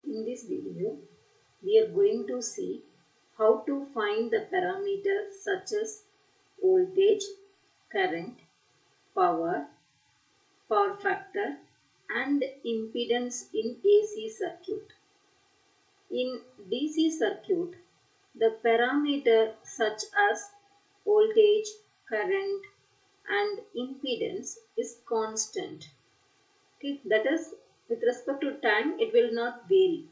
In this video, we are going to see how to find the parameters such as voltage, current, power, power factor and impedance in AC circuit. In DC circuit, the parameter such as voltage, current and impedance is constant. Okay, that is with respect to time it will not vary.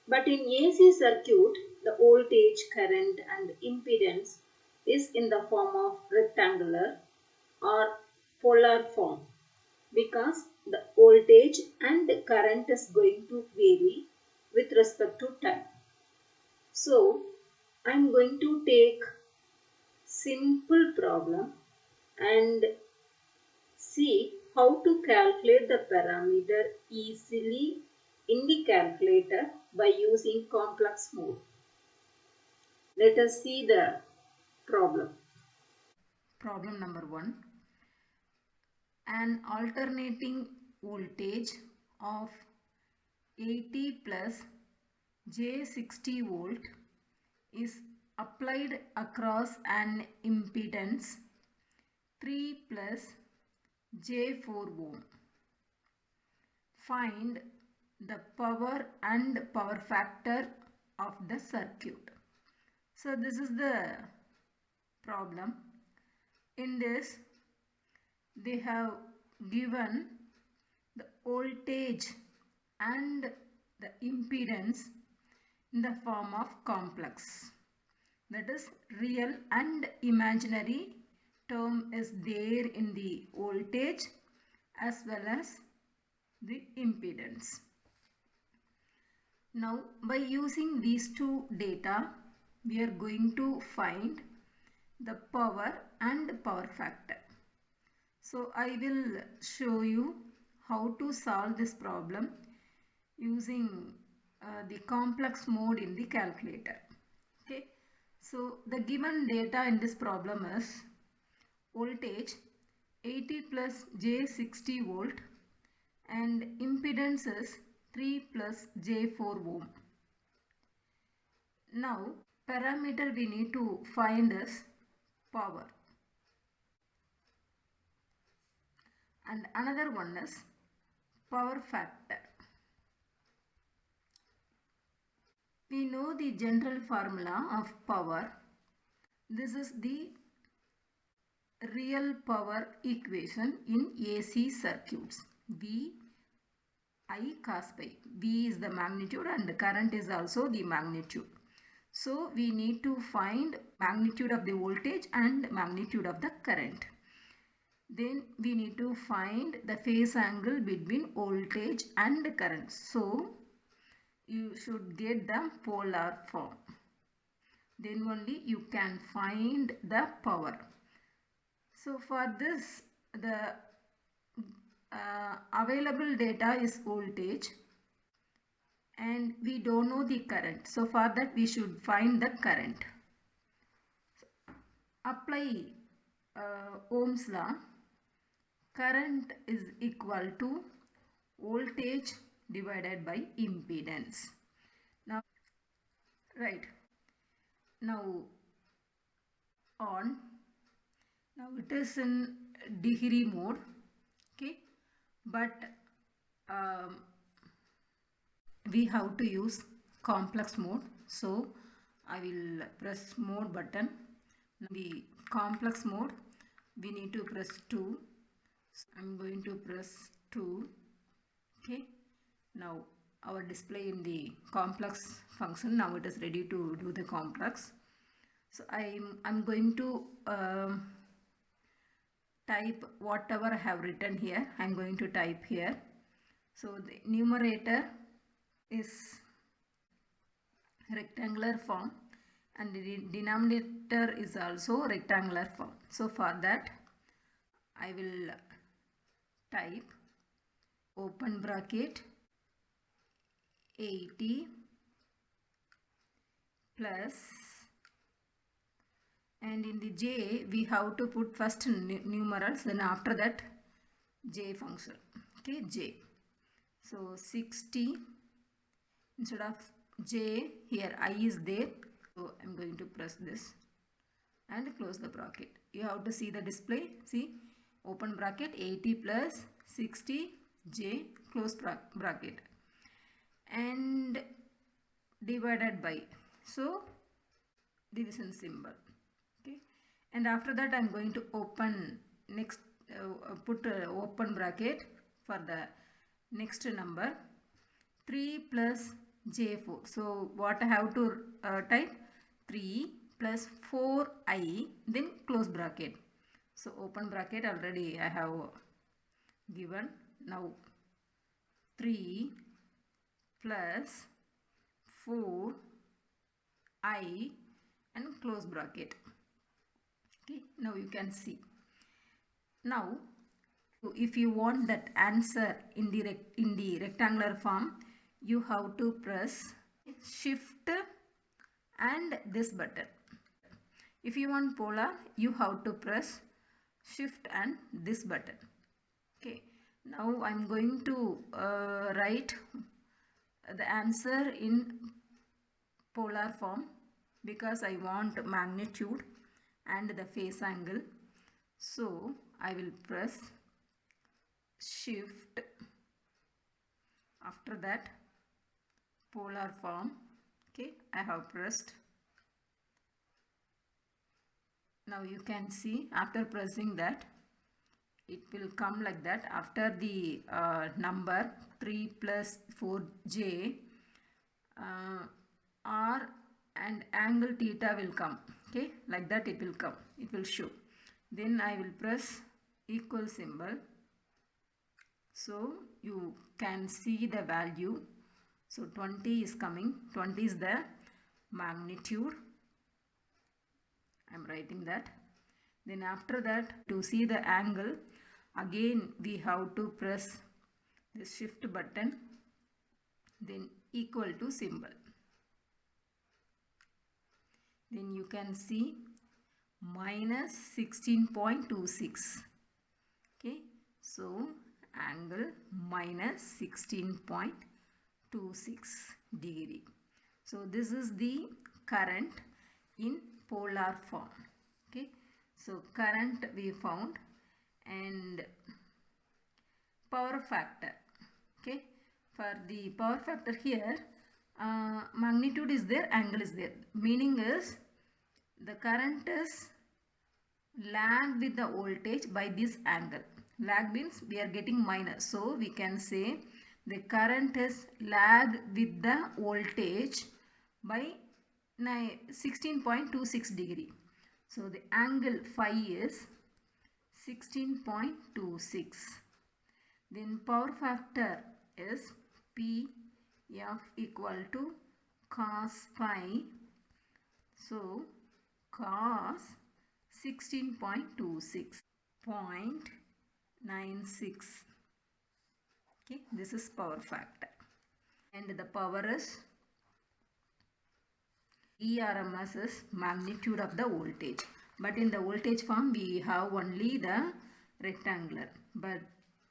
But in AC circuit, the voltage, current and impedance is in the form of rectangular or polar form because the voltage and the current is going to vary with respect to time. So, I am going to take simple problem and see how to calculate the parameter easily in the calculator by using complex mode. Let us see the problem. Problem number 1. An alternating voltage of 80 plus J60 volt is applied across an impedance 3 plus J4 ohm. Find the power and power factor of the circuit. So this is the problem. In this they have given the voltage and the impedance in the form of complex. That is, real and imaginary term is there in the voltage as well as the impedance. Now by using these two data we are going to find the power and power factor. So I will show you how to solve this problem using the complex mode in the calculator. Okay. So the given data in this problem is voltage 80 plus J60 volt and impedance is 3 plus J4 ohm. Now parameter we need to find is power. And another one is power factor. We know the general formula of power. This is the real power equation in AC circuits. V I cos pi. V is the magnitude and current is also the magnitude. So we need to find magnitude of the voltage and magnitude of the current. Then we need to find the phase angle between voltage and current. So you should get the polar form. Then only you can find the power. So for this the available data is voltage and we don't know the current. So for that we should find the current. Apply Ohm's law. Current is equal to voltage divided by impedance. Now, right. Now on. Now it is in degree mode. Okay. But we have to use complex mode. So I will press mode button. The complex mode we need to press 2. So I'm going to press 2. Okay. Now our display in the complex function, now it is ready to do the complex. So I'm going to type whatever I have written here. I'm going to type here. So the numerator is rectangular form and the denominator is also rectangular form. So for that I will type open bracket 80 plus, and in the j we have to put first numerals, then after that j function. Okay, j. So 60, instead of J, here I is there. So I'm going to press this and close the bracket. You have to see the display. See, open bracket 80 plus 60 J, close bracket, and divided by, so division symbol. Okay, and after that I'm going to open next, put open bracket for the next number, 3 plus J4. So what I have to type, 3 plus 4I, then close bracket. So open bracket already I have given. Now 3 plus 4I and close bracket. Okay, now you can see. Now if you want that answer in the rectangular form, you have to press shift and this button. If you want polar, you have to press shift and this button. Okay, now I'm going to write the answer in polar form because I want magnitude and the phase angle. So I will press shift, after that polar form. Okay, I have pressed. Now you can see after pressing that it will come like that. After the number 3 plus 4J, R and angle theta will come. Okay, like that it will come, it will show. Then I will press equal symbol, so you can see the value. So 20 is coming, 20 is the magnitude. I am writing that. Then after that, to see the angle, again we have to press the shift button, then equal to symbol. Then you can see minus 16.26. Okay, so angle minus 16.26 degree. So this is the current in polar form. Okay, so current we found, and power factor. Okay, for the power factor here, magnitude is there, angle is there. Meaning is the current is lag with the voltage by this angle. Lag means we are getting minus, so we can say the current is lag with the voltage by 16.26 degree. So the angle phi is 16.26. Then power factor is PF equal to cos phi. So cos 16.26.96. Okay, this is power factor. And the power is ERMS is magnitude of the voltage. But in the voltage form we have only the rectangular. But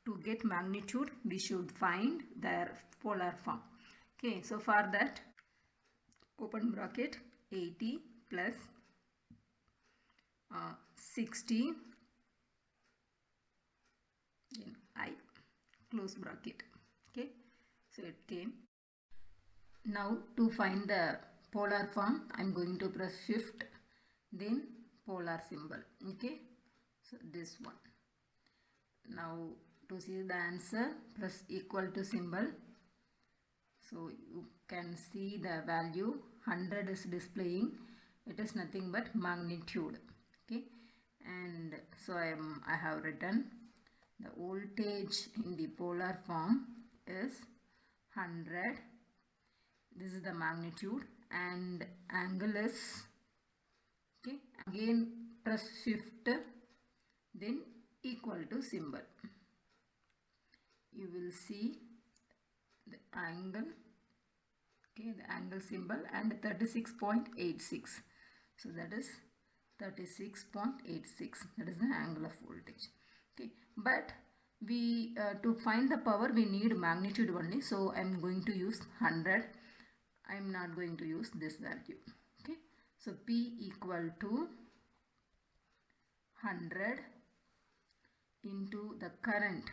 to get magnitude we should find their polar form. Okay, so for that, open bracket 80 plus 60, then I, close bracket. Okay, so it came. Now to find the polar form, I am going to press shift, then polar symbol. Okay, so this one. Now to see the answer, press equal to symbol. So you can see the value 100 is displaying. It is nothing but magnitude. Okay, and so I have written the voltage in the polar form is 100. This is the magnitude, and angle is, okay, again press shift, then equal to symbol. You will see the angle, okay, the angle symbol, and 36.86. So that is 36.86. That is the angle of voltage. Okay, but we to find the power we need magnitude only, so I am going to use 100. I am not going to use this value. Okay, so P equal to 100 into the current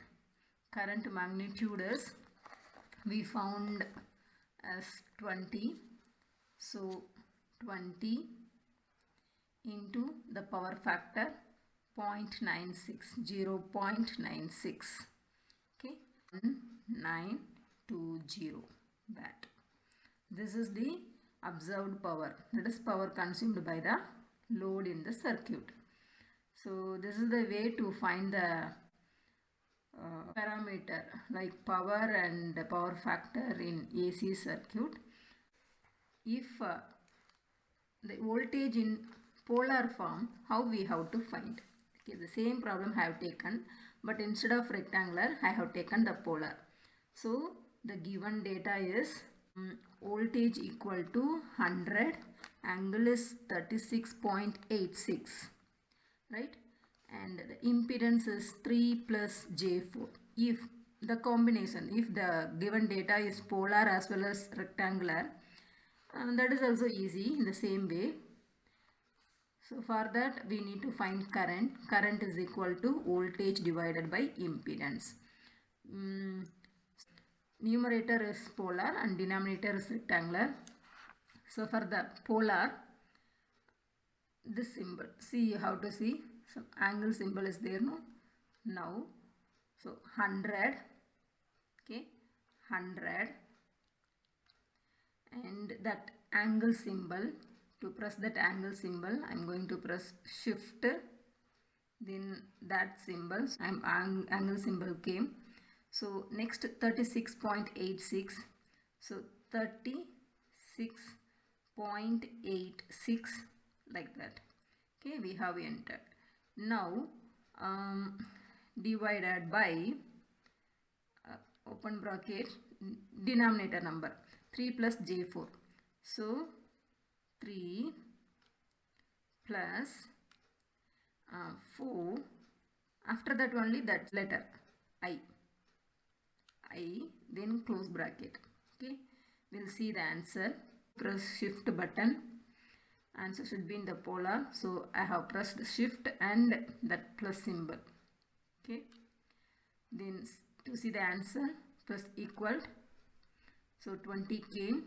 magnitude is we found as 20, so 20 into the power factor 0.96, 0.96. Okay, 1920 watt. This is the observed power, that is power consumed by the load in the circuit. So this is the way to find the parameter like power and power factor in AC circuit. If the voltage in polar form, how we have to find? Okay, the same problem I have taken, but instead of rectangular I have taken the polar. So the given data is voltage equal to 100, angle is 36.86, right, and the impedance is 3 plus J4. If the combination, if the given data is polar as well as rectangular, that is also easy in the same way. So for that we need to find current. Current is equal to voltage divided by impedance. Numerator is polar and denominator is rectangular. So for the polar, this symbol, see, you have to see some angle symbol is there, no? Now, so 100, okay, 100, and that angle symbol, to press that angle symbol I am going to press shift, then that symbol, angle symbol came. So next 36.86, so 36.86, like that. Okay, we have entered. Now divided by open bracket denominator number 3 plus J4, so 3 plus 4, after that only that letter I, then close bracket. Okay, we'll see the answer. Press shift button, answer should be in the polar, so I have pressed shift and that plus symbol. Okay, then to see the answer press equal, so 20 came,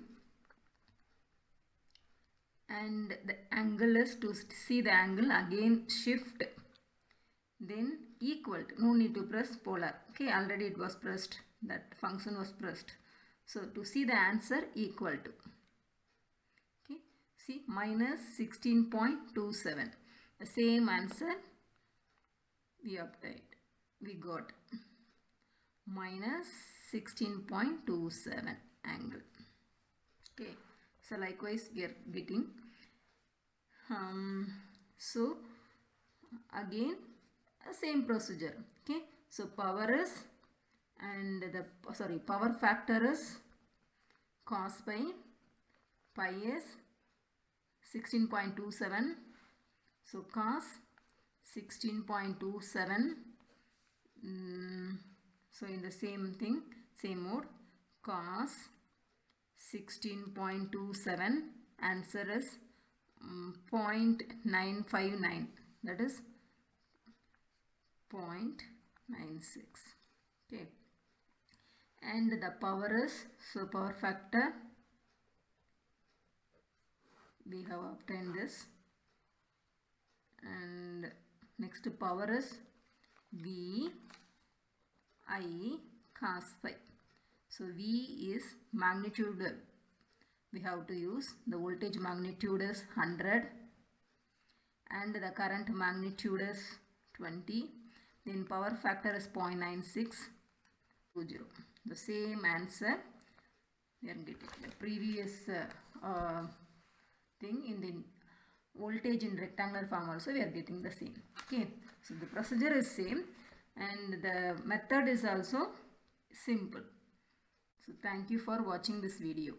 and the angle is, to see the angle again shift, then equal to, no need to press polar. Okay, already it was pressed, that function was pressed. So to see the answer equal to, okay, see, minus 16.27, the same answer we obtained, we got minus 16.27 angle. Okay, so likewise we are getting so again same procedure. Okay, so power is, and the power factor is cos pi is 16.27, so cos 16.27, so in the same thing, same mode, cos 16.27, answer is 0.959, that is 0.96. Okay, and the power is, so power factor we have obtained this, and next power is V I cos phi. So V is magnitude, we have to use, the voltage magnitude is 100 and the current magnitude is 20, then power factor is 0.9620. The same answer we are getting. The previous thing in the voltage in rectangular form also we are getting the same. Okay, so the procedure is same and the method is also simple. So thank you for watching this video.